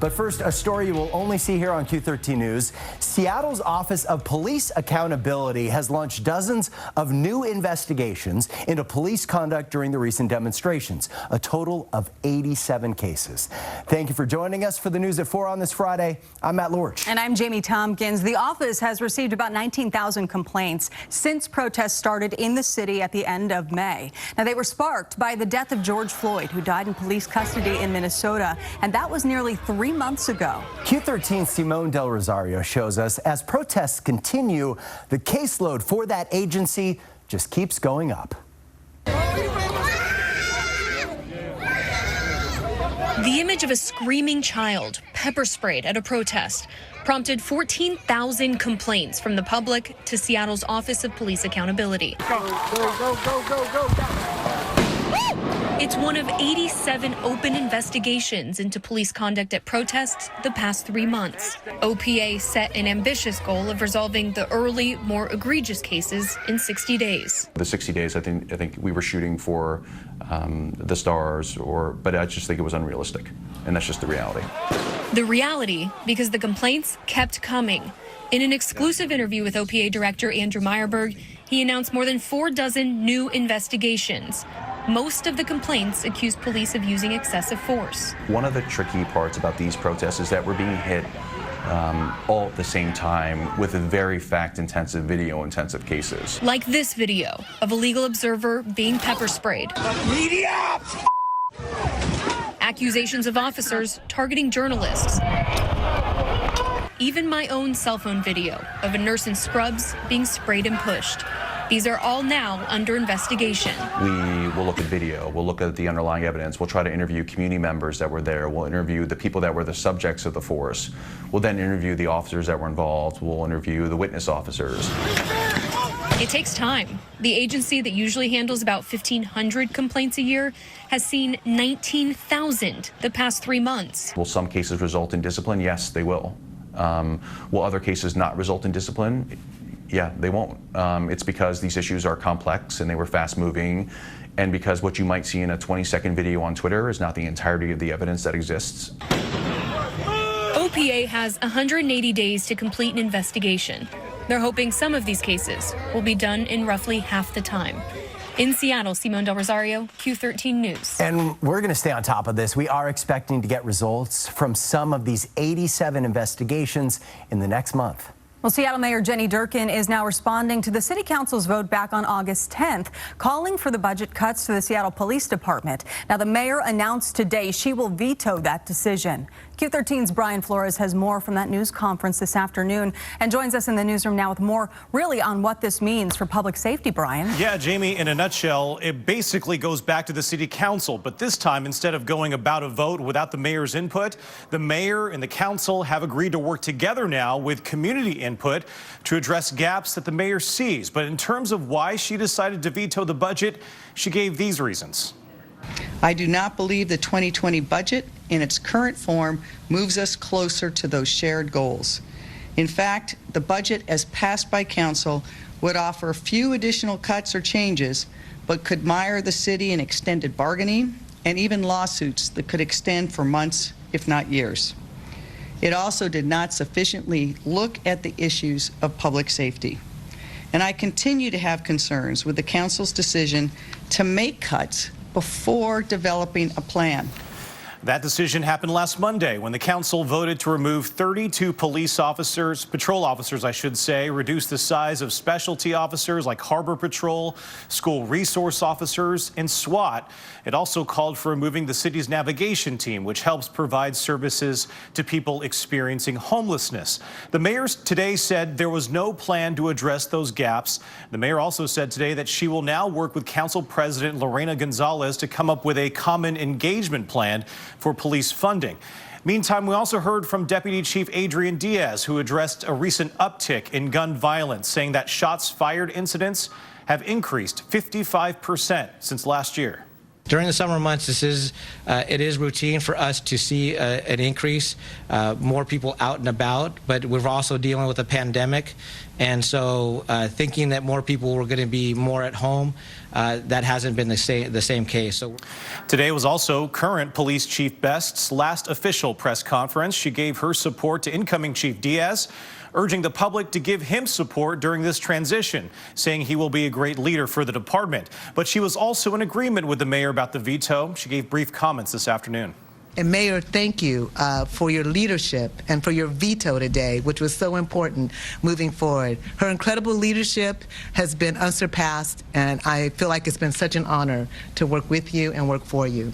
But first, a story you will only see here on Q13 News. Seattle's Office of Police Accountability has launched dozens of new investigations into police conduct during the recent demonstrations, a total of 87 cases. Thank you for joining us for the News at 4 on this Friday. I'm Matt Lorch. And I'm Jamie Tompkins. The office has received about 19,000 complaints since protests started in the city at the end of May. Now, they were sparked by the death of George Floyd, who died in police custody in Minnesota, and that was nearly 3 months ago. Q13's Simone Del Rosario shows us as protests continue, the caseload for that agency just keeps going up. The image of a screaming child pepper sprayed at a protest prompted 14,000 complaints from the public to Seattle's Office of Police Accountability. Go. It's one of 87 open investigations into police conduct at protests the past 3 months. OPA set an ambitious goal of resolving the early, more egregious cases in 60 days. The 60 days, I think we were shooting for the stars, but I just think it was unrealistic, and that's just the reality. The reality, because the complaints kept coming. In an exclusive interview with OPA Director Andrew Meyerberg, he announced more than 4 new investigations. Most of the complaints accuse police of using excessive force. One of the tricky parts about these protests is that we're being hit all at the same time with very fact-intensive, video-intensive cases. Like this video of a legal observer being pepper sprayed. Media! Accusations of officers targeting journalists. Even my own cell phone video of a nurse in scrubs being sprayed and pushed. These are all now under investigation. We will look at video, we'll look at the underlying evidence, we'll try to interview community members that were there, we'll interview the people that were the subjects of the force, we'll then interview the officers that were involved, we'll interview the witness officers. It takes time. The agency that usually handles about 1,500 complaints a year has seen 19,000 the past 3 months. Will some cases result in discipline? Yes, they will. Will other cases not result in discipline? Yeah, they won't. It's because these issues are complex and they were fast-moving, and because what you might see in a 20-second video on Twitter is not the entirety of the evidence that exists. OPA has 180 days to complete an investigation. They're hoping some of these cases will be done in roughly half the time. In Seattle, Simone Del Rosario, Q13 News. And we're going to stay on top of this. We are expecting to get results from some of these 87 investigations in the next month. Well, Seattle Mayor Jenny Durkan is now responding to the City Council's vote back on August 10th, calling for the budget cuts to the Seattle Police Department. Now, the mayor announced today she will veto that decision. Q13's Brian Flores has more from that news conference this afternoon and joins us in the newsroom now with more really on what this means for public safety, Brian. Yeah, Jamie, in a nutshell, it basically goes back to the City Council. But this time, instead of going about a vote without the mayor's input, the mayor and the council have agreed to work together now with community input to address gaps that the mayor sees. But in terms of why she decided to veto the budget, she gave these reasons. I do not believe the 2020 budget in its current form moves us closer to those shared goals. In fact, the budget as passed by council would offer few additional cuts or changes, but could mire the city in extended bargaining and even lawsuits that could extend for months, if not years. It also did not sufficiently look at the issues of public safety. And I continue to have concerns with the council's decision to make cuts before developing a plan. That decision happened last Monday when the council voted to remove 32 police officers, patrol officers, I should say, reduce the size of specialty officers like Harbor Patrol, school resource officers, and SWAT. It also called for removing the city's navigation team, which helps provide services to people experiencing homelessness. The mayor today said there was no plan to address those gaps. The mayor also said today that she will now work with Council President Lorena Gonzalez to come up with a common engagement plan for police funding. Meantime, we also heard from Deputy Chief Adrian Diaz, who addressed a recent uptick in gun violence, saying that shots fired incidents have increased 55% since last year. During the summer months, it is routine for us to see an increase, more people out and about, but we're also dealing with a pandemic, And so thinking that more people were going to be more at home, that hasn't been the same case. So today was also current Police Chief Best's last official press conference. She gave her support to incoming Chief Diaz, urging the public to give him support during this transition, saying he will be a great leader for the department. But she was also in agreement with the mayor about the veto. She gave brief comments this afternoon. And Mayor, thank you for your leadership and for your veto today, which was so important moving forward. Her incredible leadership has been unsurpassed, and I feel like it's been such an honor to work with you and work for you.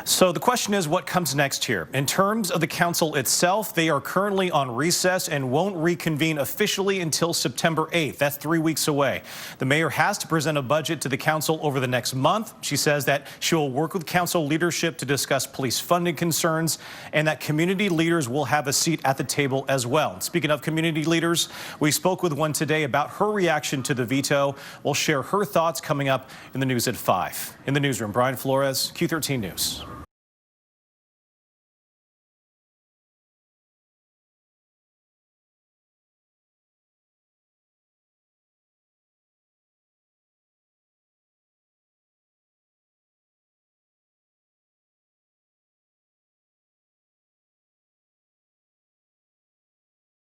So the question is, what comes next here? In terms of the council itself, they are currently on recess and won't reconvene officially until September 8th. That's 3 weeks away. The mayor has to present a budget to the council over the next month. She says that she will work with council leadership to discuss police funding concerns and that community leaders will have a seat at the table as well. Speaking of community leaders, we spoke with one today about her reaction to the veto. We'll share her thoughts coming up in the news at 5. In the newsroom, Brian Flores, Q13 News.